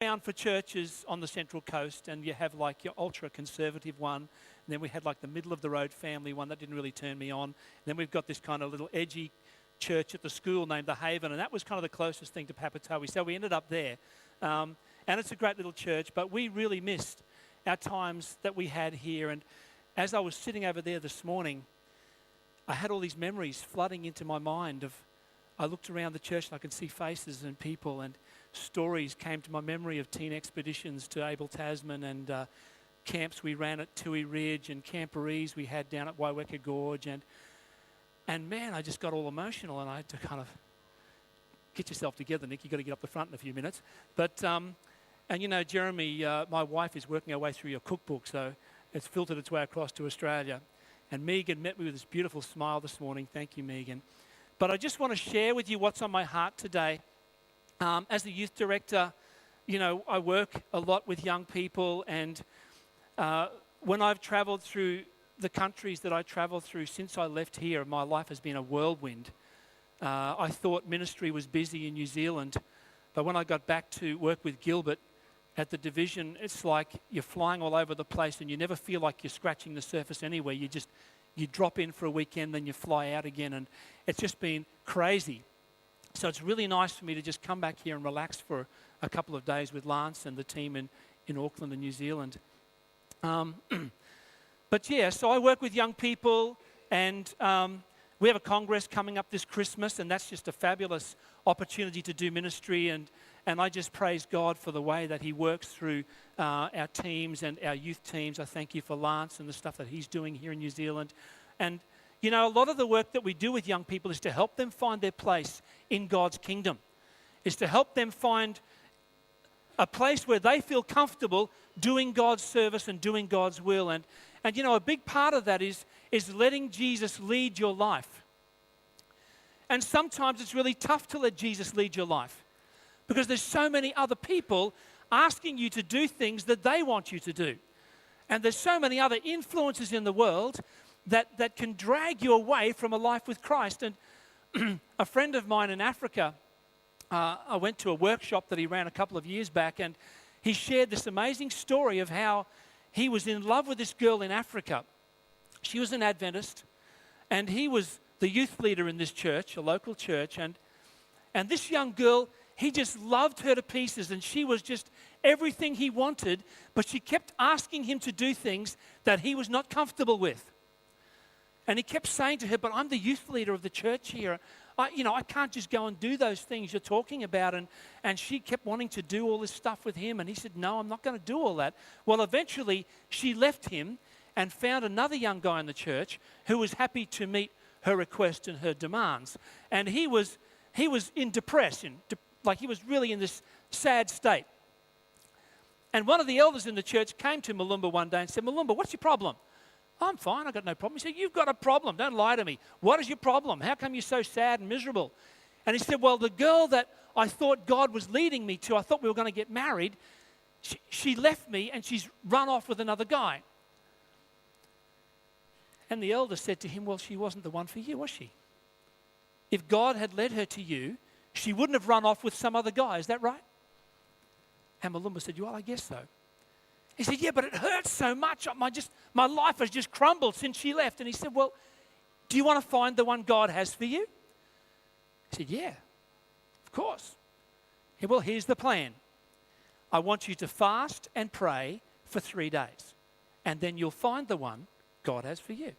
around for churches on the Central Coast, and you have like your ultra-conservative one, and then we had like the middle-of-the-road family one that didn't really turn me on. And then we've got this kind of little edgy church at the school named The Haven, and that was kind of the closest thing to Papatoetoe. So we ended up there. And it's a great little church, but we really missed our times that we had here. And as I was sitting over there this morning, I had all these memories flooding into my mind of, I looked around the church and I could see faces and people, and stories came to my memory of teen expeditions to Abel Tasman and camps we ran at Toohey Ridge and camporees we had down at Waiweka Gorge. And man, I just got all emotional, and I had to kind of get yourself together, Nick. You've got to get up the front in a few minutes. But, and you know, Jeremy, my wife is working her way through your cookbook, so it's filtered its way across to Australia. And Megan met me with this beautiful smile this morning. Thank you, Megan. But I just want to share with you what's on my heart today. As the youth director, you know, I work a lot with young people, and when I've travelled through the countries that I travel through since I left here, my life has been a whirlwind. I thought ministry was busy in New Zealand, but when I got back to work with Gilbert at the division, it's like you're flying all over the place and you never feel like you're scratching the surface anywhere. You drop in for a weekend, then you fly out again, and it's just been crazy. So it's really nice for me to just come back here and relax for a couple of days with Lance and the team in Auckland and New Zealand. But yeah, so I work with young people, and we have a congress coming up this Christmas, and that's just a fabulous opportunity to do ministry, and I just praise God for the way that He works through our teams and our youth teams. I thank you for Lance and the stuff that he's doing here in New Zealand. And you know, a lot of the work that we do with young people is to help them find their place in God's kingdom, is to help them find a place where they feel comfortable doing God's service and doing God's will. And you know, a big part of that is letting Jesus lead your life. And sometimes it's really tough to let Jesus lead your life because there's so many other people asking you to do things that they want you to do. And there's so many other influences in the world that can drag you away from a life with Christ. And a friend of mine in Africa, I went to a workshop that he ran a couple of years back, and he shared this amazing story of how he was in love with this girl in Africa. She was an Adventist, and he was the youth leader in this church, a local church, and this young girl, he just loved her to pieces, and she was just everything he wanted, but she kept asking him to do things that he was not comfortable with. And he kept saying to her, but I'm the youth leader of the church here. I can't just go and do those things you're talking about. And she kept wanting to do all this stuff with him. And he said, no, I'm not going to do all that. Well, eventually, she left him and found another young guy in the church who was happy to meet her request and her demands. And he was in depression, like he was really in this sad state. And one of the elders in the church came to Malumba one day and said, Malumba, what's your problem? I'm fine, I've got no problem. He said, you've got a problem, don't lie to me. What is your problem? How come you're so sad and miserable? And he said, well, the girl that I thought God was leading me to, I thought we were going to get married, she left me and she's run off with another guy. And the elder said to him, well, she wasn't the one for you, was she? If God had led her to you, she wouldn't have run off with some other guy, is that right? And Malumba said, well, I guess so. He said, yeah, but it hurts so much. My life has just crumbled since she left. And he said, well, do you want to find the one God has for you? He said, yeah, of course. He said, well, here's the plan. I want you to fast and pray for 3 days, and then you'll find the one God has for you.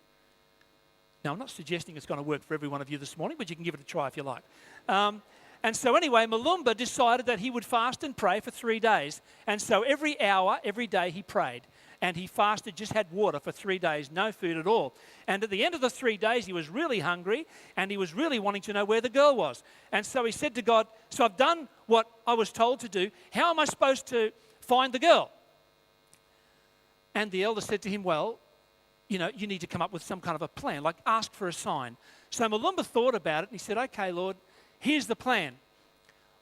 Now, I'm not suggesting it's going to work for every one of you this morning, but you can give it a try if you like. And so anyway, Malumba decided that he would fast and pray for 3 days. And so every hour, every day he prayed. And he fasted, just had water for 3 days, no food at all. And at the end of the 3 days, he was really hungry, and he was really wanting to know where the girl was. And so he said to God, so I've done what I was told to do. How am I supposed to find the girl? And the elder said to him, well, you know, you need to come up with some kind of a plan, like ask for a sign. So Malumba thought about it, and he said, okay, Lord, here's the plan.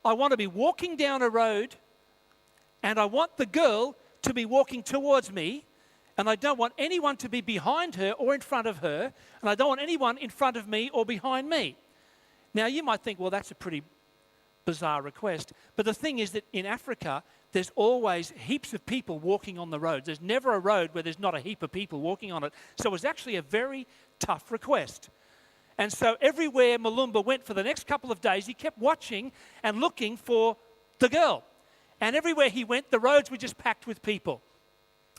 I want to be walking down a road, and I want the girl to be walking towards me, and I don't want anyone to be behind her or in front of her, and I don't want anyone in front of me or behind me. Now, you might think, well, that's a pretty bizarre request. But the thing is that in Africa, there's always heaps of people walking on the roads. There's never a road where there's not a heap of people walking on it. So it was actually a very tough request. And so everywhere Malumba went for the next couple of days, he kept watching and looking for the girl. And everywhere he went, the roads were just packed with people.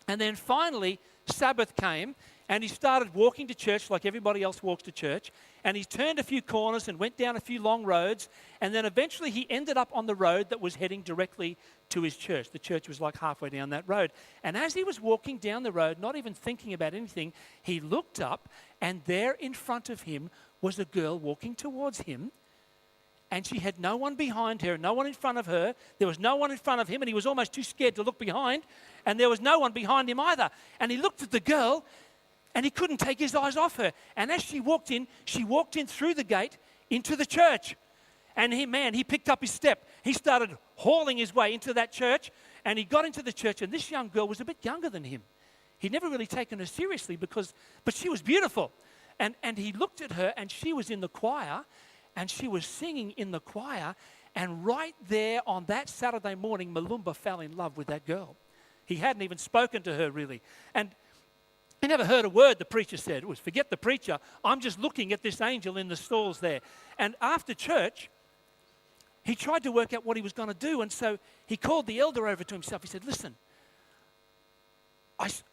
And then finally, Sabbath came, and he started walking to church like everybody else walks to church. And he turned a few corners and went down a few long roads. And then eventually he ended up on the road that was heading directly to his church. The church was like halfway down that road. And as he was walking down the road, not even thinking about anything, he looked up, and there in front of him was a girl walking towards him. And she had no one behind her, no one in front of her. There was no one in front of him, and he was almost too scared to look behind. And there was no one behind him either. And he looked at the girl, and he couldn't take his eyes off her. And as she walked in through the gate into the church. And he picked up his step. He started hauling his way into that church, and he got into the church, and this young girl was a bit younger than him. He'd never really taken her seriously but she was beautiful. And he looked at her, and she was in the choir, and she was singing in the choir. And right there on that Saturday morning, Malumba fell in love with that girl. He hadn't even spoken to her really. And he never heard a word the preacher said. It was, forget the preacher. I'm just looking at this angel in the stalls there. And after church, he tried to work out what he was going to do. And so he called the elder over to himself. He said, listen,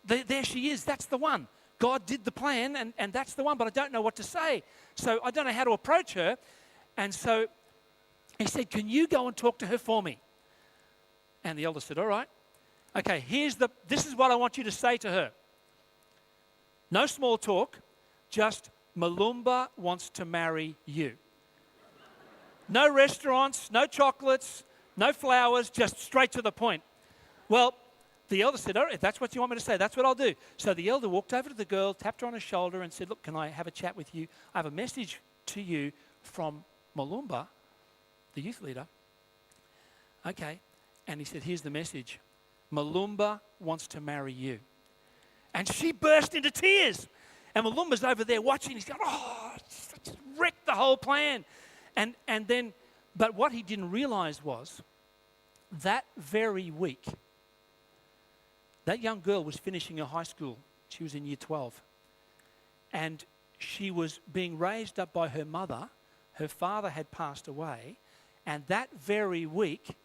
there she is. That's the one. God did the plan, and that's the one, but I don't know what to say. So I don't know how to approach her. And so he said, can you go and talk to her for me? And the elder said, all right. Okay, this is what I want you to say to her. No small talk, just Malumba wants to marry you. No restaurants, no chocolates, no flowers, just straight to the point. Well, the elder said, all right, if that's what you want me to say, that's what I'll do. So the elder walked over to the girl, tapped her on her shoulder and said, look, can I have a chat with you? I have a message to you from Malumba, the youth leader. Okay. And he said, here's the message. Malumba wants to marry you. And she burst into tears. And Malumba's over there watching. He's going, just wrecked the whole plan. And then, but what he didn't realize was that very week, that young girl was finishing her high school. She was in year 12. And she was being raised up by her mother. Her father had passed away. And that very week,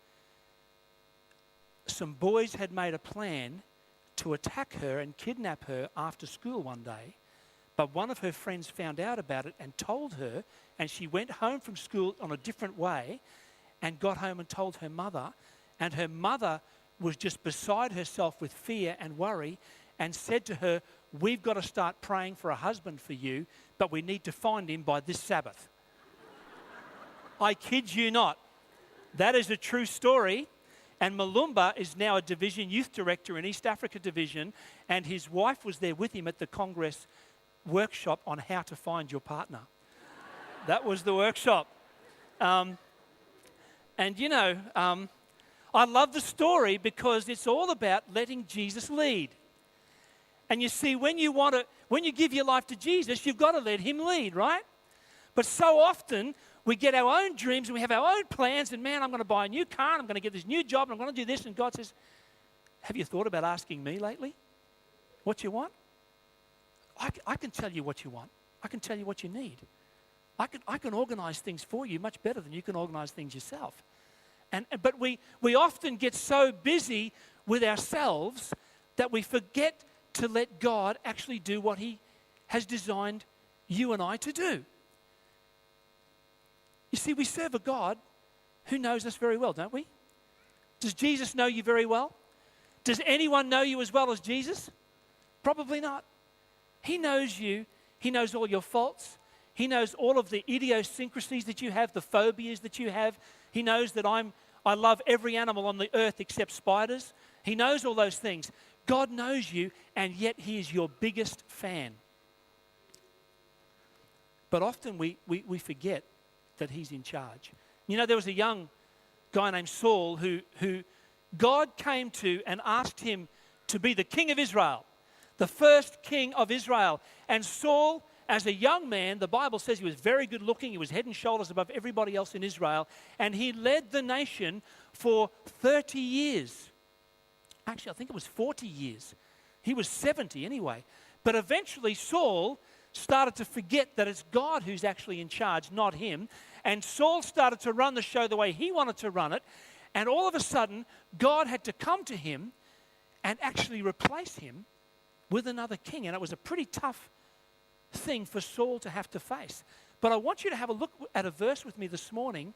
some boys had made a plan to attack her and kidnap her after school one day. But one of her friends found out about it and told her, and she went home from school on a different way and got home and told her mother. And her mother was just beside herself with fear and worry and said to her, we've got to start praying for a husband for you, but we need to find him by this Sabbath. I kid you not. That is a true story. And Malumba is now a division youth director in East Africa Division, and his wife was there with him at the Congress workshop on how to find your partner. That was the workshop. I love the story because it's all about letting Jesus lead. And you see, when you give your life to Jesus, you've got to let him lead, right? But so often, we get our own dreams and we have our own plans, and man, I'm going to buy a new car, and I'm going to get this new job, and I'm going to do this, and God says, have you thought about asking me lately what you want? I can tell you what you want. I can tell you what you need. I can organize things for you much better than you can organize things yourself. But we often get so busy with ourselves that we forget to let God actually do what he has designed you and I to do. You see, we serve a God who knows us very well, don't we? Does Jesus know you very well? Does anyone know you as well as Jesus? Probably not. He knows you. He knows all your faults. He knows all of the idiosyncrasies that you have, the phobias that you have. He knows that I love every animal on the earth except spiders. He knows all those things. God knows you, and yet he is your biggest fan. But often we forget that he's in charge. You know, there was a young guy named Saul who God came to and asked him to be the king of Israel, the first king of Israel. And Saul as a young man, the Bible says he was very good looking. He was head and shoulders above everybody else in Israel. And he led the nation for 30 years. Actually, I think it was 40 years. He was 70 anyway. But eventually Saul started to forget that it's God who's actually in charge, not him. And Saul started to run the show the way he wanted to run it. And all of a sudden, God had to come to him and actually replace him with another king. And it was a pretty tough thing for Saul to have to face. But I want you to have a look at a verse with me this morning,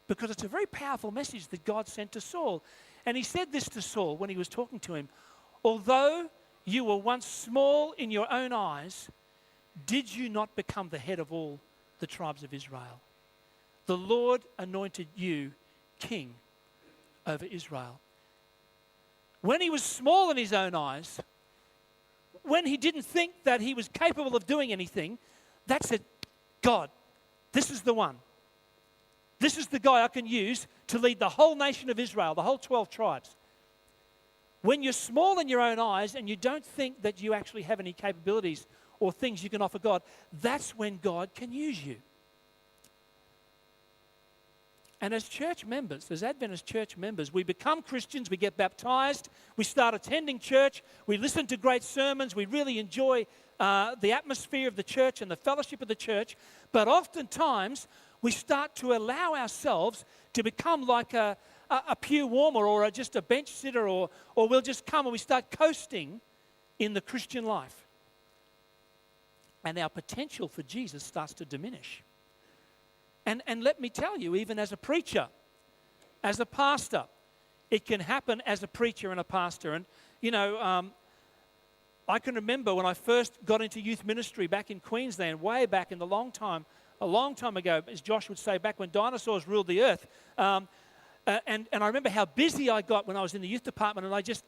because it's a very powerful message that God sent to Saul. And he said this to Saul when he was talking to him: although you were once small in your own eyes, did you not become the head of all the tribes of Israel? The Lord anointed you king over Israel. When he was small in his own eyes, when he didn't think that he was capable of doing anything, that said, God, this is the one. This is the guy I can use to lead the whole nation of Israel, the whole 12 tribes. When you're small in your own eyes and you don't think that you actually have any capabilities or things you can offer God, that's when God can use you. And as church members, as Adventist church members, we become Christians, we get baptized, we start attending church, we listen to great sermons, we really enjoy the atmosphere of the church and the fellowship of the church, but oftentimes we start to allow ourselves to become like a pew warmer or just a bench sitter, or we'll just come and we start coasting in the Christian life. And our potential for Jesus starts to diminish. And let me tell you, even as a preacher, as a pastor, it can happen as a preacher and a pastor. And, I can remember when I first got into youth ministry back in Queensland, way back in a long time ago, as Josh would say, back when dinosaurs ruled the earth. And I remember how busy I got when I was in the youth department, and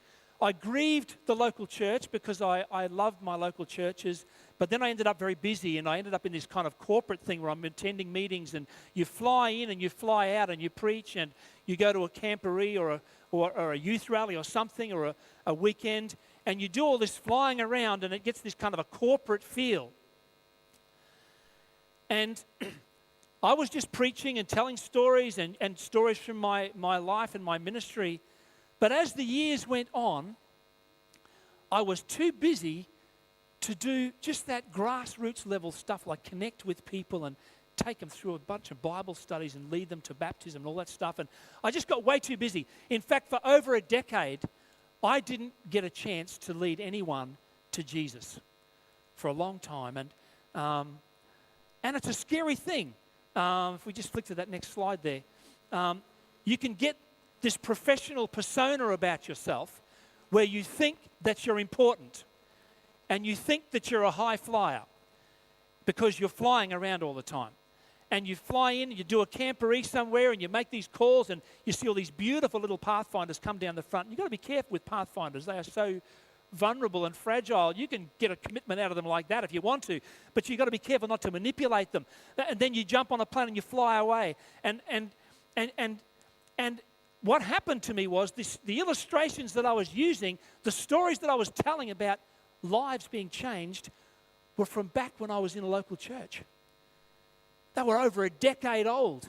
I grieved the local church because I loved my local churches, but then I ended up very busy, and I ended up in this kind of corporate thing where I'm attending meetings, and you fly in and you fly out and you preach, and you go to a camporee or a youth rally or something, or a weekend, and you do all this flying around, and it gets this kind of a corporate feel. And I was just preaching and telling stories and stories from my life and my ministry. But as the years went on, I was too busy to do just that grassroots level stuff, like connect with people and take them through a bunch of Bible studies and lead them to baptism and all that stuff. And I just got way too busy. In fact, for over a decade, I didn't get a chance to lead anyone to Jesus for a long time. And it's a scary thing. If we just flick to that next slide there. You can get this professional persona about yourself where you think that you're important and you think that you're a high flyer because you're flying around all the time. And you fly in, you do a camporee somewhere, and you make these calls, and you see all these beautiful little pathfinders come down the front. You've got to be careful with pathfinders. They are so vulnerable and fragile. You can get a commitment out of them like that if you want to, but you've got to be careful not to manipulate them. And then you jump on a plane and you fly away. And what happened to me was the illustrations that I was using, the stories that I was telling about lives being changed, were from back when I was in a local church. They were over a decade old,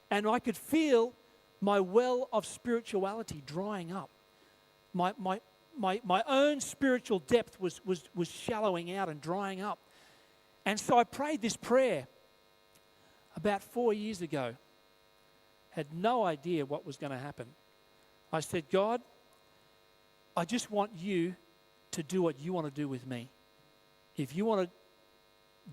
and I could feel my well of spirituality drying up. My own spiritual depth was shallowing out and drying up. And so I prayed this prayer about 4 years ago. Had no idea what was going to happen. I said, God, I just want you to do what you want to do with me. If you want to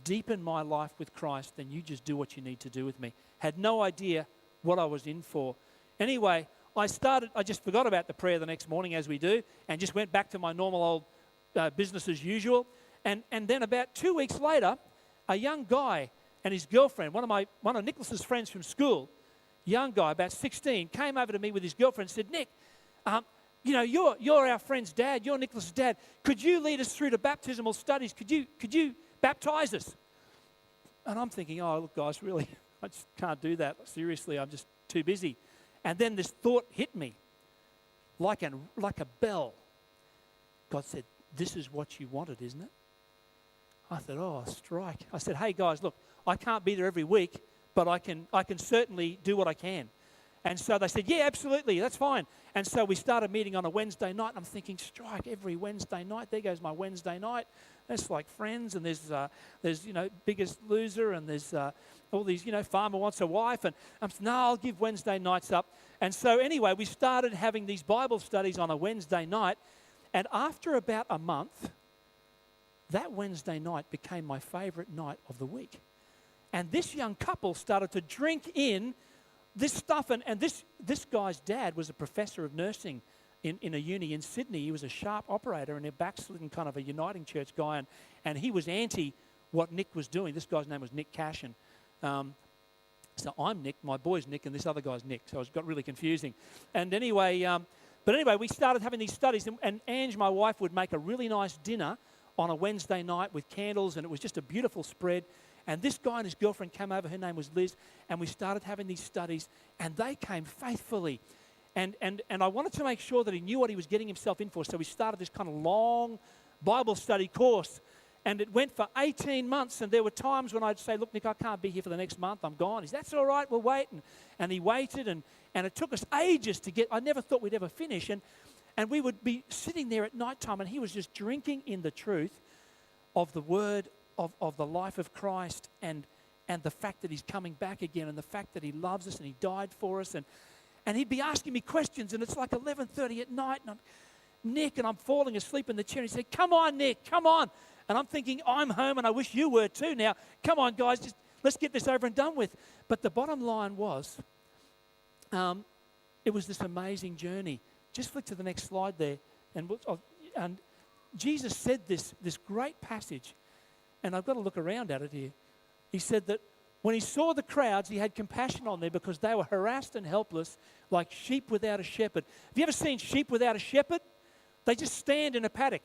deepen my life with Christ, then you just do what you need to do with me. Had no idea what I was in for. Anyway, I just forgot about the prayer the next morning, as we do, and just went back to my normal old business as usual. And then about 2 weeks later, a young guy and his girlfriend, one of Nicholas's friends from school, young guy, about 16, came over to me with his girlfriend and said, Nick, you're our friend's dad, you're Nicholas's dad. Could you lead us through the baptismal studies? Could you baptize us? And I'm thinking, oh, look, guys, really, I just can't do that. Seriously, I'm just too busy. And then this thought hit me like a bell. God said, this is what you wanted, isn't it? I said, oh, strike. I said, hey, guys, look, I can't be there every week, but I can certainly do what I can. And so they said, yeah, absolutely, that's fine. And so we started meeting on a Wednesday night, and I'm thinking, strike, every Wednesday night. There goes my Wednesday night. That's like Friends, and there's Biggest Loser, and there's all these, Farmer Wants a Wife. And I'm saying, no, I'll give Wednesday nights up. And so anyway, we started having these Bible studies on a Wednesday night. And after about a month, that Wednesday night became my favorite night of the week. And this young couple started to drink in this stuff. And this guy's dad was a professor of nursing in a uni in Sydney. He was a sharp operator and a backslidden kind of a Uniting Church guy. And he was anti what Nick was doing. This guy's name was Nick Cashin. So I'm Nick, my boy's Nick, and this other guy's Nick. So it got really confusing. And anyway, we started having these studies. And Ange, my wife, would make a really nice dinner on a Wednesday night with candles. And it was just a beautiful spread. And this guy and his girlfriend came over. Her name was Liz. And we started having these studies. And they came faithfully. And I wanted to make sure that he knew what he was getting himself in for. So we started this kind of long Bible study course. And it went for 18 months. And there were times when I'd say, look, Nick, I can't be here for the next month. I'm gone. He said, that's all right. We'll wait. And he waited. And it took us ages to get. I never thought we'd ever finish. And we would be sitting there at night time. And he was just drinking in the truth of the word of the life of Christ. And the fact that he's coming back again. And the fact that he loves us and he died for us. And he'd be asking me questions. And it's like 11:30 at night. And I'm falling asleep in the chair. And he said, come on, Nick, come on. And I'm thinking, I'm home and I wish you were too. Now, come on, guys, just let's get this over and done with. But the bottom line was, it was this amazing journey. Just flick to the next slide there. And Jesus said this great passage, and I've got to look around at it here. He said that when he saw the crowds, he had compassion on them because they were harassed and helpless like sheep without a shepherd. Have you ever seen sheep without a shepherd? They just stand in a paddock.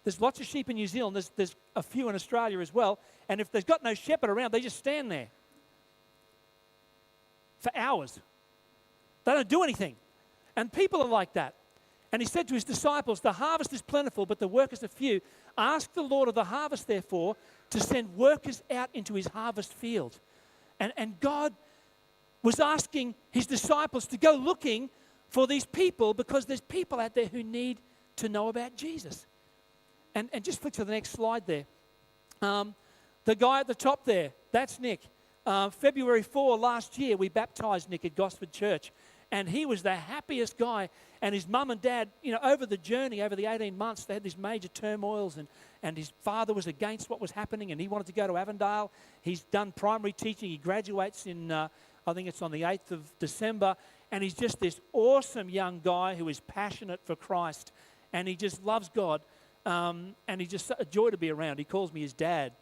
There's lots of sheep in New Zealand. There's a few in Australia as well. And if they've got no shepherd around, they just stand there for hours. They don't do anything. And people are like that. And he said to his disciples, the harvest is plentiful, but the workers are few. Ask the Lord of the harvest, therefore, to send workers out into his harvest field. And God was asking his disciples to go looking for these people because there's people out there who need to know about Jesus. And just flick to the next slide there. The guy at the top there, that's Nick. February 4 last year, we baptized Nick at Gosford Church. And he was the happiest guy. And his mum and dad, over the journey, over the 18 months, they had these major turmoils. And his father was against what was happening. And he wanted to go to Avondale. He's done primary teaching. He graduates in, I think it's on the 8th of December. And he's just this awesome young guy who is passionate for Christ. And he just loves God. And he's just a joy to be around. He calls me his dad.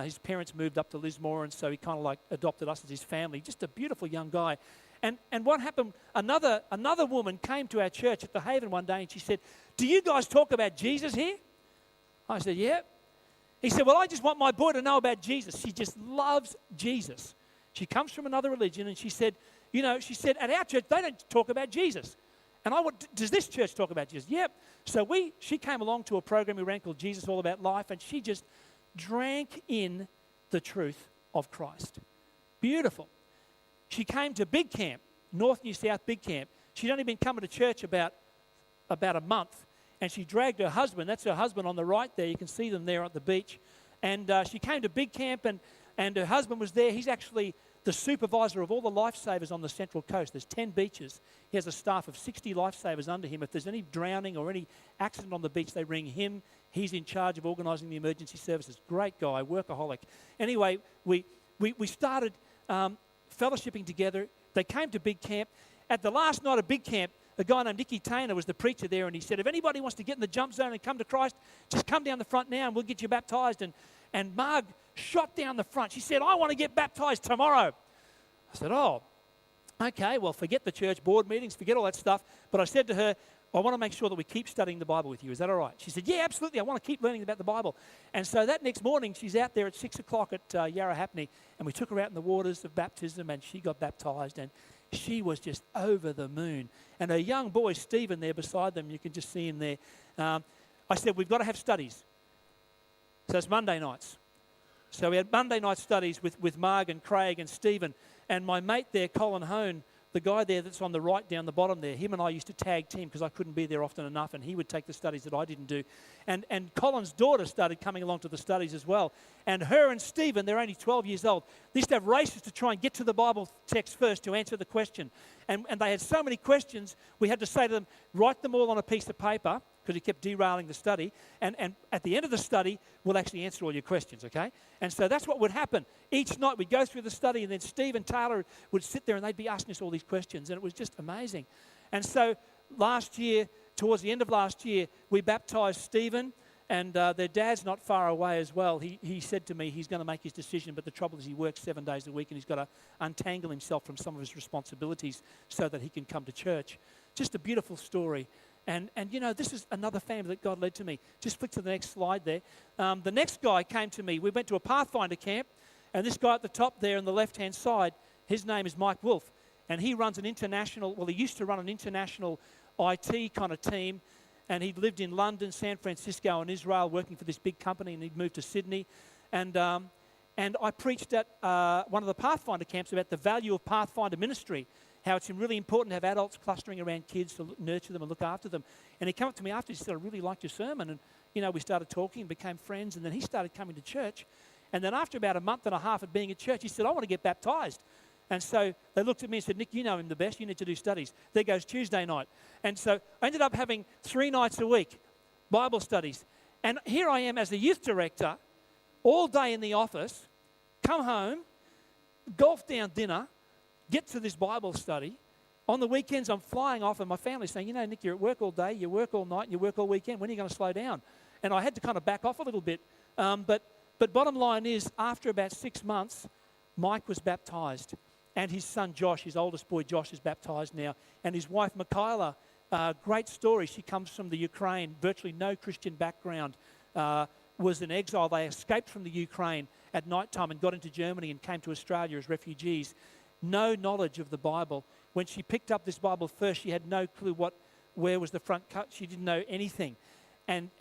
His parents moved up to Lismore, and so he kind of like adopted us as his family. Just a beautiful young guy. And what happened, another woman came to our church at the Haven one day, and she said, do you guys talk about Jesus here? I said, yeah. He said, well, I just want my boy to know about Jesus. She just loves Jesus. She comes from another religion, and she said, at our church, they don't talk about Jesus. And does this church talk about Jesus? Yep. So she came along to a program we ran called Jesus All About Life, and she just drank in the truth of Christ. Beautiful. She came to Big Camp, North New South Big Camp. She'd only been coming to church about a month, and she dragged her husband. That's her husband on the right there. You can see them there at the beach. And she came to Big Camp, and her husband was there. He's actually the supervisor of all the lifesavers on the Central Coast. There's 10 beaches. He has a staff of 60 lifesavers under him. If there's any drowning or any accident on the beach, they ring him. He's in charge of organising the emergency services. Great guy, workaholic. Anyway, we started fellowshipping together. They came to Big Camp. At the last night of Big Camp, a guy named Nicky Tainer was the preacher there, and he said, if anybody wants to get in the jump zone and come to Christ, just come down the front now and we'll get you baptised. And Marg shot down the front. She said, I want to get baptised tomorrow. I said, oh, okay, well, forget the church board meetings, forget all that stuff. But I said to her, I want to make sure that we keep studying the Bible with you. Is that all right? She said, yeah, absolutely. I want to keep learning about the Bible. And so that next morning, she's out there at 6 o'clock at Yarra Happney, and we took her out in the waters of baptism, and she got baptised, and she was just over the moon. And her young boy, Stephen, there beside them, you can just see him there. I said, we've got to have studies. So it's Monday nights. So we had Monday night studies with Marg and Craig and Stephen. And my mate there, Colin Hone, the guy there that's on the right down the bottom there, him and I used to tag team because I couldn't be there often enough, and he would take the studies that I didn't do. And Colin's daughter started coming along to the studies as well. And her and Stephen, they're only 12 years old, they used to have races to try and get to the Bible text first to answer the question. And they had so many questions, we had to say to them, write them all on a piece of paper, because he kept derailing the study. And at the end of the study, we'll actually answer all your questions, okay? And so that's what would happen. Each night we'd go through the study, and then Steve and Taylor would sit there and they'd be asking us all these questions, and it was just amazing. And so last year, towards the end of last year, we baptised Stephen, and their dad's not far away as well. He said to me he's going to make his decision, but the trouble is he works 7 days a week, and he's got to untangle himself from some of his responsibilities so that he can come to church. Just a beautiful story. And you know, this is another family that God led to me. Just flick to the next slide there. The next guy came to me. We went to a Pathfinder camp, and this guy at the top there on the left-hand side, his name is Mike Wolf, and he runs an international, well, he used to run an international IT kind of team, and he'd lived in London, San Francisco, and Israel working for this big company, and he'd moved to Sydney. And I preached at one of the Pathfinder camps about the value of Pathfinder ministry, how it's really important to have adults clustering around kids to nurture them and look after them. And he came up to me after, he said, I really liked your sermon. And, you know, we started talking and became friends. And then he started coming to church. And then after about a month and a half of being at church, he said, I want to get baptized. And so they looked at me and said, Nick, you know him the best. You need to do studies. There goes Tuesday night. And so I ended up having 3 nights a week, Bible studies. And here I am as a youth director, all day in the office, come home, golf down dinner, get to this Bible study. On the weekends, I'm flying off, and my family's saying, you know, Nick, you're at work all day, you work all night, and you work all weekend. When are you going to slow down? And I had to kind of back off a little bit. But bottom line is, after about 6 months, Mike was baptized. And his son, Josh, his oldest boy, Josh, is baptized now. And his wife, Michaela, great story. She comes from the Ukraine, virtually no Christian background, was in exile. They escaped from the Ukraine at night time and got into Germany and came to Australia as refugees. No knowledge of the Bible. When she picked up this Bible first, she had no clue where was the front cut. She didn't know anything. And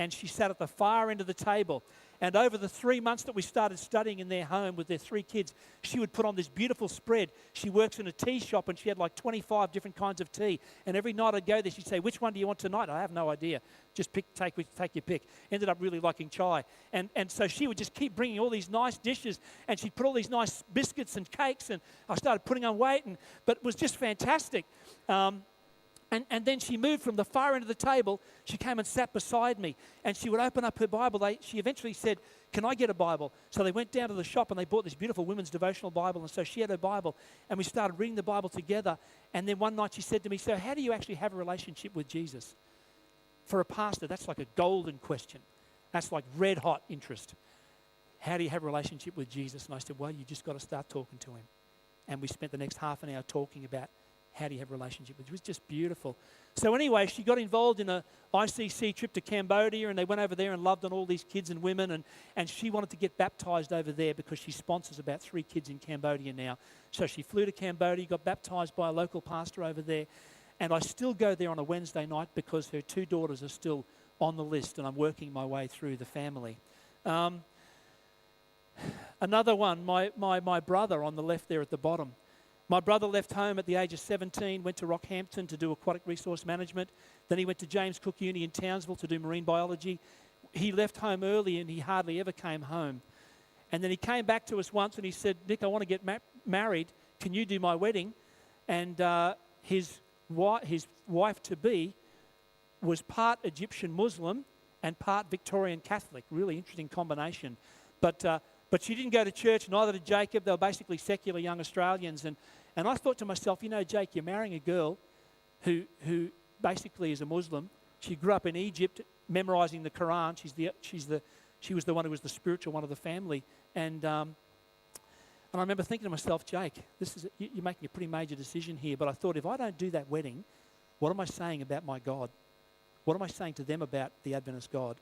she sat at the far end of the table. And over the 3 months that we started studying in their home with their 3 kids, she would put on this beautiful spread. She works in a tea shop, and she had like 25 different kinds of tea. And every night I'd go there, she'd say, which one do you want tonight? I have no idea. Just take your pick. Ended up really liking chai. And so she would just keep bringing all these nice dishes, and she'd put all these nice biscuits and cakes, and I started putting on weight, but it was just fantastic. And then she moved from the far end of the table. She came and sat beside me, and she would open up her Bible. She eventually said, can I get a Bible? So they went down to the shop, and they bought this beautiful women's devotional Bible, and so she had her Bible, and we started reading the Bible together. And then one night she said to me, so how do you actually have a relationship with Jesus? For a pastor, that's like a golden question. That's like red hot interest. How do you have a relationship with Jesus? And I said, well, you just got to start talking to him. And we spent the next half an hour talking about how do you have a relationship with him. It was just beautiful. So anyway, she got involved in a ICC trip to Cambodia, and they went over there and loved on all these kids and women, and she wanted to get baptized over there because she sponsors about 3 kids in Cambodia now. So she flew to Cambodia, got baptized by a local pastor over there, and I still go there on a Wednesday night because her 2 daughters are still on the list, and I'm working my way through the family. Another one, my brother on the left there at the bottom. My brother left home at the age of 17, went to Rockhampton to do aquatic resource management. Then he went to James Cook Uni in Townsville to do marine biology. He left home early, and he hardly ever came home. And then he came back to us once and he said, Nick, I want to get married. Can you do my wedding? And his wife-to-be was part Egyptian Muslim and part Victorian Catholic. Really interesting combination. But she didn't go to church, neither did Jacob. They were basically secular young Australians. And I thought to myself, you know, Jake, you're marrying a girl who basically is a Muslim. She grew up in Egypt, memorizing the Quran. She was the one who was the spiritual one of the family. And I remember thinking to myself, Jake, you're making a pretty major decision here. But I thought, if I don't do that wedding, what am I saying about my God? What am I saying to them about the Adventist God?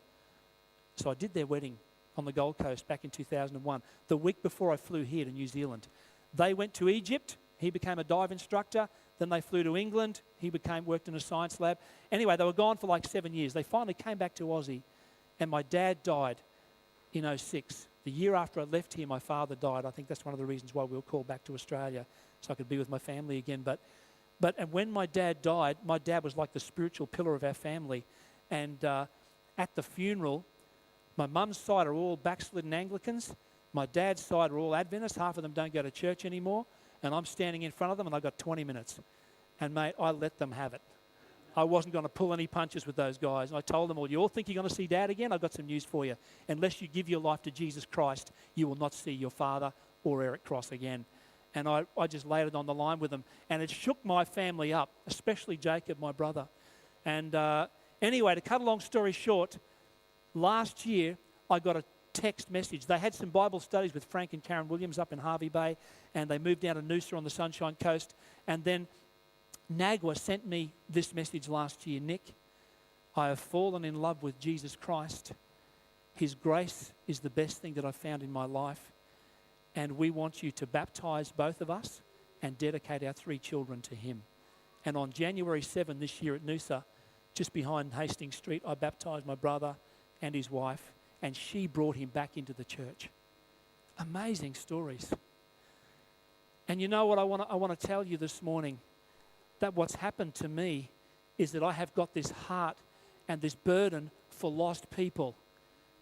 So I did their wedding on the Gold Coast back in 2001, the week before I flew here to New Zealand. They went to Egypt. He became a dive instructor. Then they flew to England. He worked in a science lab. Anyway, they were gone for like 7 years. They finally came back to Aussie, and my dad died in '06. The year after I left here, my father died. I think that's one of the reasons why we were called back to Australia, so I could be with my family again. And when my dad died, my dad was like the spiritual pillar of our family. And at the funeral, my mum's side are all backslidden Anglicans. My dad's side are all Adventists. Half of them don't go to church anymore. And I'm standing in front of them, and I've got 20 minutes. And, mate, I let them have it. I wasn't going to pull any punches with those guys. And I told them all, you all think you're going to see Dad again? I've got some news for you. Unless you give your life to Jesus Christ, you will not see your father or Eric Cross again. And I just laid it on the line with them. And it shook my family up, especially Jacob, my brother. And anyway, to cut a long story short, last year I got a text message. They had some Bible studies with Frank and Karen Williams up in Hervey Bay, and they moved down to Noosa on the Sunshine Coast. And then NAGWA sent me this message last year. Nick, I have fallen in love with Jesus Christ. His grace is the best thing that I've found in my life. And we want you to baptize both of us and dedicate our 3 children to him. And on January 7 this year at Noosa, just behind Hastings Street, I baptized my brother and his wife, and she brought him back into the church. Amazing stories. And you know what I want to tell you this morning? That what's happened to me is that I have got this heart and this burden for lost people,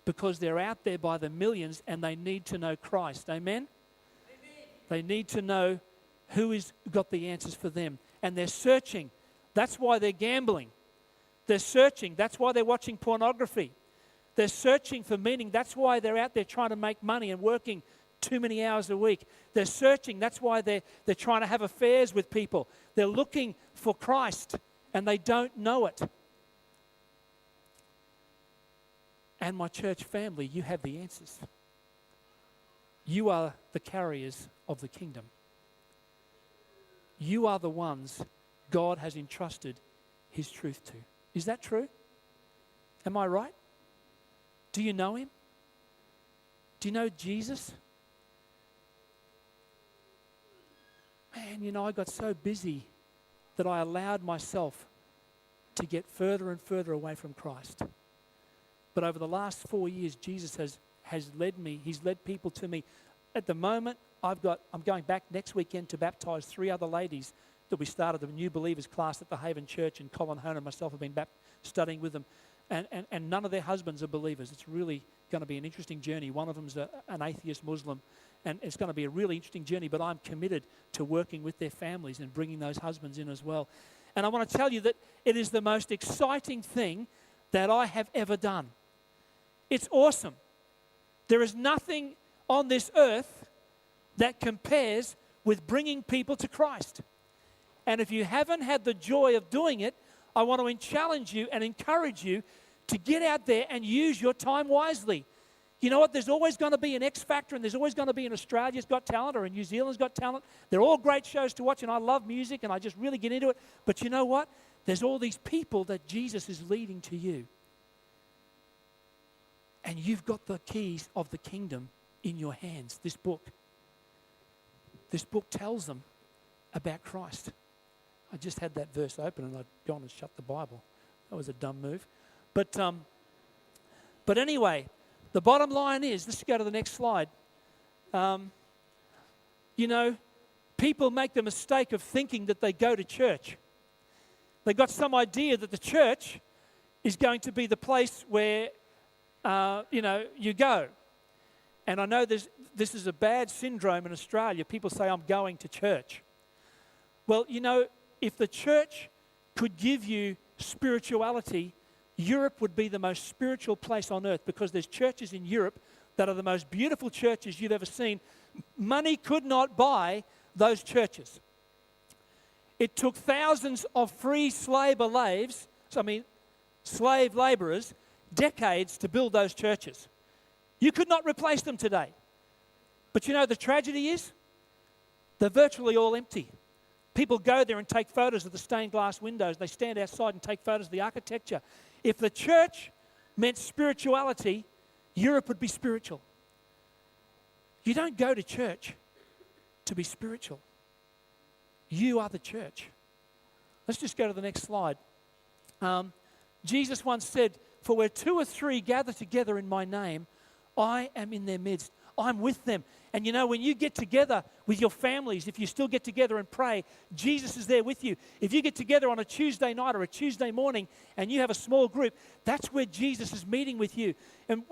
because they're out there by the millions and they need to know Christ. Amen? Amen. They need to know who has got the answers for them. And they're searching. That's why they're gambling. They're searching. That's why they're watching pornography. They're searching for meaning. That's why they're out there trying to make money and working too many hours a week. They're searching. That's why they're trying to have affairs with people. They're looking for Christ and they don't know it. And my church family, you have the answers. You are the carriers of the kingdom. You are the ones God has entrusted his truth to. Is that true? Am I right? Do you know him? Do you know Jesus? Man, you know, I got so busy that I allowed myself to get further and further away from Christ. But over the last 4 years, Jesus has led me. He's led people to me. At the moment, I'm going back next weekend to baptise 3 other ladies that we started the New Believers class at the Haven Church, and Colin Hone and myself have been studying with them. And none of their husbands are believers. It's really going to be an interesting journey. One of them's an atheist Muslim, and it's going to be a really interesting journey, but I'm committed to working with their families and bringing those husbands in as well. And I want to tell you that it is the most exciting thing that I have ever done. It's awesome. There is nothing on this earth that compares with bringing people to Christ. And if you haven't had the joy of doing it, I want to challenge you and encourage you to get out there and use your time wisely. You know what? There's always going to be an X Factor, and there's always going to be an Australia's Got Talent or a New Zealand's Got Talent. They're all great shows to watch, and I love music, and I just really get into it. But you know what? There's all these people that Jesus is leading to you. And you've got the keys of the kingdom in your hands, this book. This book tells them about Christ. I just had that verse open and I'd gone and shut the Bible. That was a dumb move. But anyway, the bottom line is, let's go to the next slide. You know, people make the mistake of thinking that they go to church. They got some idea that the church is going to be the place where you go. And I know this is a bad syndrome in Australia. People say, I'm going to church. Well, you know, if the church could give you spirituality, Europe would be the most spiritual place on earth, because there's churches in Europe that are the most beautiful churches you've ever seen. Money could not buy those churches. It took thousands of free slave laborers, decades to build those churches. You could not replace them today. But you know the tragedy is? They're virtually all empty. People go there and take photos of the stained glass windows. They stand outside and take photos of the architecture. If the church meant spirituality, Europe would be spiritual. You don't go to church to be spiritual. You are the church. Let's just go to the next slide. Jesus once said, "For where 2 or 3 gather together in my name, I am in their midst. I'm with them. And you know, when you get together with your families, if you still get together and pray, Jesus is there with you. If you get together on a Tuesday night or a Tuesday morning and you have a small group, that's where Jesus is meeting with you. And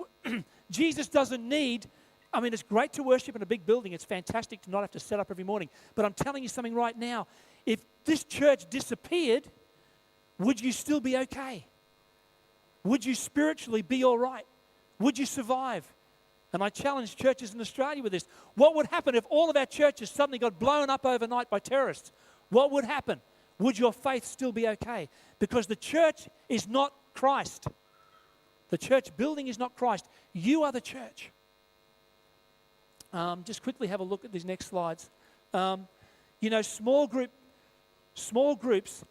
Jesus doesn't need, I mean, it's great to worship in a big building. It's fantastic to not have to set up every morning. But I'm telling you something right now. If this church disappeared, would you still be okay? Would you spiritually be all right? Would you survive? And I challenge churches in Australia with this. What would happen if all of our churches suddenly got blown up overnight by terrorists? What would happen? Would your faith still be okay? Because the church is not Christ. The church building is not Christ. You are the church. Just quickly have a look at these next slides. You know, small groups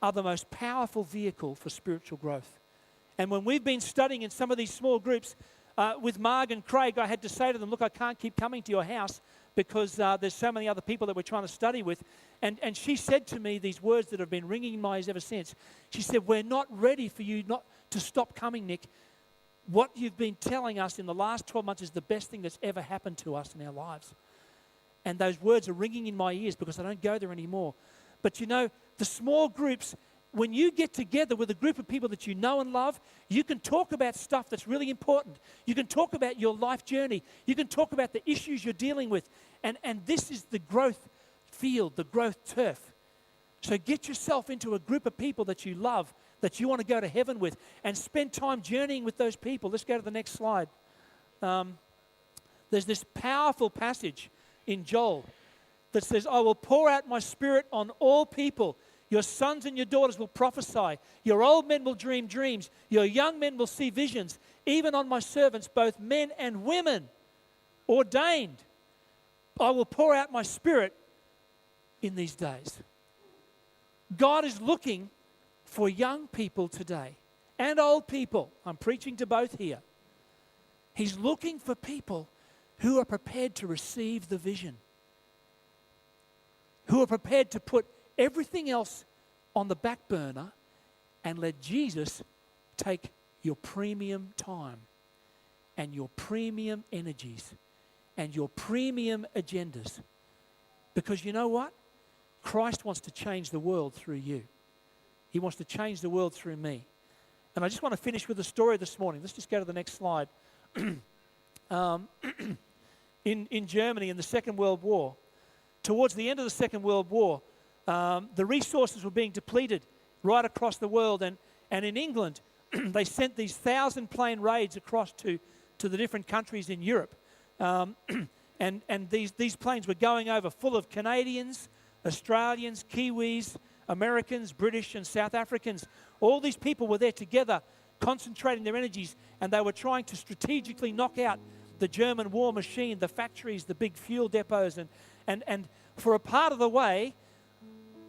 are the most powerful vehicle for spiritual growth. And when we've been studying in some of these small groups, with Marg and Craig, I had to say to them, look, I can't keep coming to your house because there's so many other people that we're trying to study with. And she said to me these words that have been ringing in my ears ever since. She said, we're not ready for you not to stop coming, Nick. What you've been telling us in the last 12 months is the best thing that's ever happened to us in our lives. And those words are ringing in my ears because I don't go there anymore. But you know, the small groups, when you get together with a group of people that you know and love, you can talk about stuff that's really important. You can talk about your life journey. You can talk about the issues you're dealing with. And this is the growth field, the growth turf. So get yourself into a group of people that you love, that you want to go to heaven with, and spend time journeying with those people. Let's go to the next slide. There's this powerful passage in Joel that says, I will pour out my spirit on all people. Your sons and your daughters will prophesy. Your old men will dream dreams. Your young men will see visions. Even on my servants, both men and women, ordained, I will pour out my spirit in these days. God is looking for young people today and old people. I'm preaching to both here. He's looking for people who are prepared to receive the vision, who are prepared to put everything else on the back burner and let Jesus take your premium time and your premium energies and your premium agendas. Because you know what? Christ wants to change the world through you. He wants to change the world through me. And I just want to finish with a story this morning. Let's just go to the next slide. In Germany in the Second World War, towards the end of the Second World War, the resources were being depleted right across the world. And in England, they sent these 1,000-plane raids across to the different countries in Europe. And these planes were going over full of Canadians, Australians, Kiwis, Americans, British and South Africans. All these people were there together, concentrating their energies, and they were trying to strategically knock out the German war machine, the factories, the big fuel depots. And for a part of the way,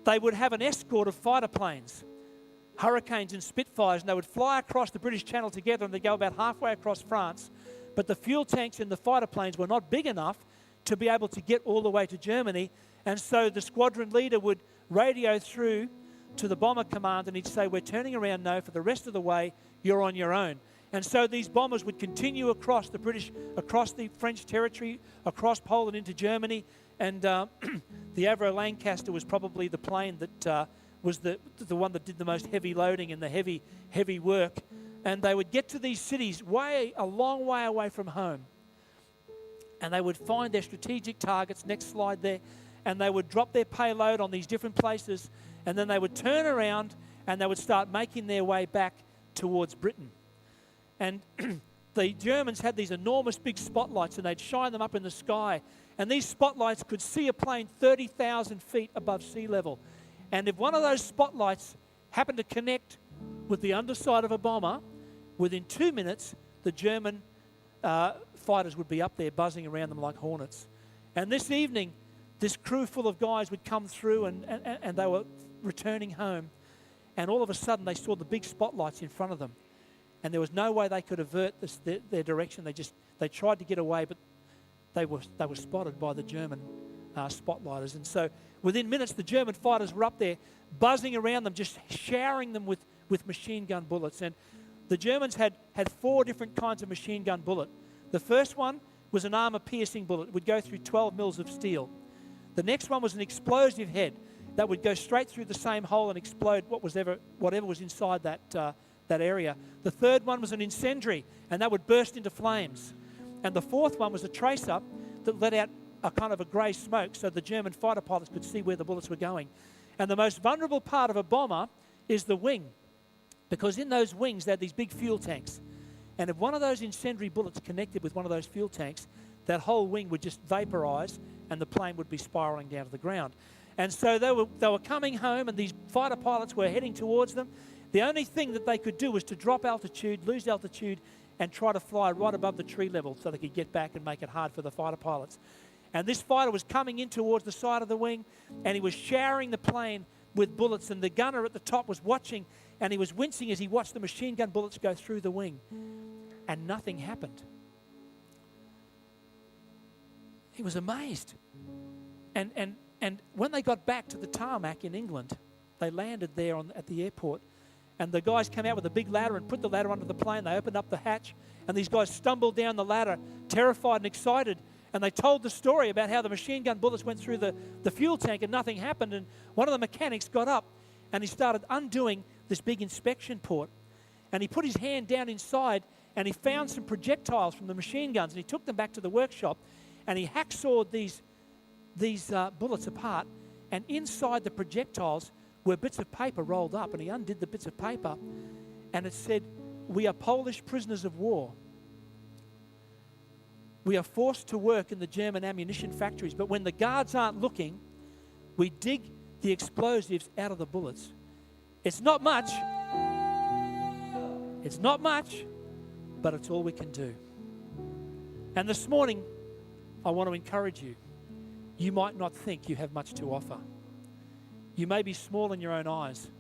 they would have an escort of fighter planes, Hurricanes and Spitfires, and they would fly across the British Channel together, and they'd go about halfway across France. But the fuel tanks in the fighter planes were not big enough to be able to get all the way to Germany. And so the squadron leader would radio through to the bomber command, and he'd say, we're turning around now. For the rest of the way, you're on your own. And so these bombers would continue across the French territory, across Poland into Germany. And the Avro Lancaster was probably the plane that was the one that did the most heavy loading and the heavy work. And they would get to these cities a long way away from home. And they would find their strategic targets, next slide there, and they would drop their payload on these different places, and then they would turn around and they would start making their way back towards Britain. And the Germans had these enormous big spotlights, and they'd shine them up in the sky. And these spotlights could see a plane 30,000 feet above sea level. And if one of those spotlights happened to connect with the underside of a bomber, within 2 minutes, the German fighters would be up there buzzing around them like hornets. And this evening, this crew full of guys would come through, and they were returning home. And all of a sudden, they saw the big spotlights in front of them. And there was no way they could avert their direction. They tried to get away, but they were spotted by the German spotlighters. And so within minutes, the German fighters were up there buzzing around them, just showering them with machine gun bullets. And the Germans had 4 different kinds of machine gun bullet. The first one was an armor-piercing bullet. It would go through 12 mils of steel. The next one was an explosive head that would go straight through the same hole and explode whatever was inside that area. The third one was an incendiary, and that would burst into flames. And the fourth one was a tracer that let out a kind of a grey smoke so the German fighter pilots could see where the bullets were going. And the most vulnerable part of a bomber is the wing, because in those wings they had these big fuel tanks. And if one of those incendiary bullets connected with one of those fuel tanks, that whole wing would just vaporize and the plane would be spiraling down to the ground. And so they were coming home, and these fighter pilots were heading towards them. The only thing that they could do was to drop altitude, lose altitude, and try to fly right above the tree level so they could get back and make it hard for the fighter pilots. And this fighter was coming in towards the side of the wing, and he was showering the plane with bullets, and the gunner at the top was watching, and he was wincing as he watched the machine gun bullets go through the wing. And nothing happened. He was amazed. And when they got back to the tarmac in England, they landed there at the airport, and the guys came out with a big ladder and put the ladder under the plane. They opened up the hatch, and these guys stumbled down the ladder, terrified and excited, and they told the story about how the machine gun bullets went through the fuel tank and nothing happened. And one of the mechanics got up, and he started undoing this big inspection port, and he put his hand down inside, and he found some projectiles from the machine guns, and he took them back to the workshop, and he hacksawed these bullets apart, and inside the projectiles were bits of paper rolled up, and he undid the bits of paper, and it said, "We are Polish prisoners of war. We are forced to work in the German ammunition factories, but when the guards aren't looking, we dig the explosives out of the bullets. It's not much. It's not much, but it's all we can do." And this morning, I want to encourage you. You might not think you have much to offer. You may be small in your own eyes.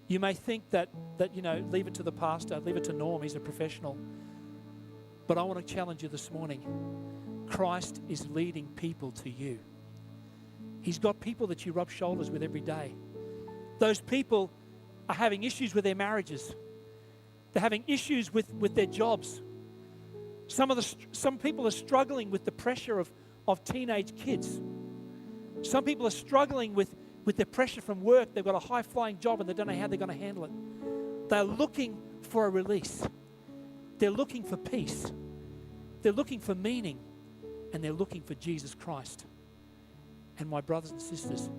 You may think that leave it to the pastor, leave it to Norm, he's a professional. But I want to challenge you this morning. Christ is leading people to you. He's got people that you rub shoulders with every day. Those people are having issues with their marriages. They're having issues with their jobs. Some people are struggling with the pressure of teenage kids. Some people are struggling with the pressure from work. They've got a high-flying job and they don't know how they're going to handle it. They're looking for a release. They're looking for peace. They're looking for meaning. And they're looking for Jesus Christ. And my brothers and sisters,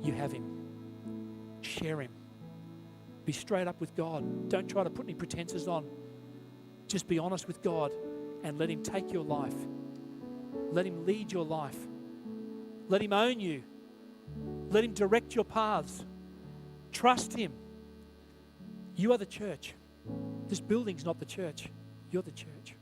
you have him. Share him. Be straight up with God. Don't try to put any pretenses on. Just be honest with God and let him take your life. Let him lead your life. Let him own you. Let him direct your paths. Trust him. You are the church. This building's not the church. You're the church.